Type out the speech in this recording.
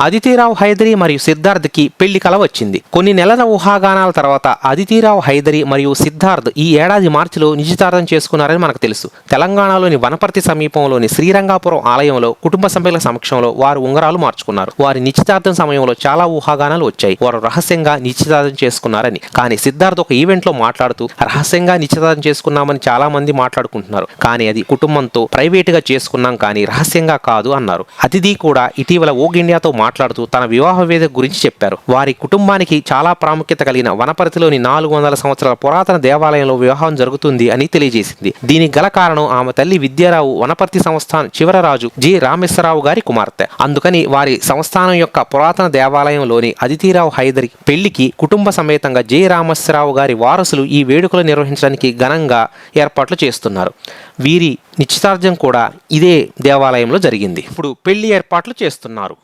అదితిరావు హైదరీ మరియు సిద్ధార్థ్కి పెళ్లి కల వచ్చింది. కొన్ని నెలల ఊహాగానాల తర్వాత అదితిరావు హైదరీ మరియు సిద్ధార్థ్ ఈ ఏడాది మార్చిలో నిశ్చితార్థం చేసుకున్నారని మనకు తెలుసు. తెలంగాణలోని వనపర్తి సమీపంలోని శ్రీరంగాపురం ఆలయంలో కుటుంబ సభ్యుల సమక్షంలో వారు ఉంగరాలు మార్చుకున్నారు. వారి నిశ్చితార్థం సమయంలో చాలా ఊహాగానాలు వచ్చాయి. వారు రహస్యంగా నిశ్చితార్థం చేసుకున్నారని. కానీ సిద్ధార్థ్ ఒక ఈవెంట్లో మాట్లాడుతూ రహస్యంగా నిశ్చితార్థం చేసుకున్నామని చాలా మంది మాట్లాడుకుంటున్నారు, కానీ అది కుటుంబంతో ప్రైవేటుగా చేసుకున్నాం కానీ రహస్యంగా కాదు అన్నారు. అతిథి కూడా ఇటీవల వోగ్ ఇండియాతో మాట్లాడుతూ తన వివాహ వేదిక గురించి చెప్పారు. వారి కుటుంబానికి చాలా ప్రాముఖ్యత కలిగిన వనపర్తిలోని 400 సంవత్సరాల పురాతన దేవాలయంలో వివాహం జరుగుతుంది అని తెలియజేసింది. దీనికి గల కారణం ఆమె తల్లి విద్యారావు వనపర్తి సంస్థానం చివరి రాజు జి రామేశ్వరరావు గారి కుమార్తె. అందుకని వారి సంస్థానం యొక్క పురాతన దేవాలయంలోని అదితిరావు హైదరీ పెళ్లికి కుటుంబ సమేతంగా జి రామేశ్వరరావు గారి వారసులు ఈ వేడుకలు నిర్వహించడానికి ఘనంగా ఏర్పాట్లు చేస్తున్నారు. వీరి నిశ్చితార్థం కూడా ఇదే దేవాలయంలో జరిగింది. ఇప్పుడు పెళ్లి ఏర్పాట్లు చేస్తున్నారు.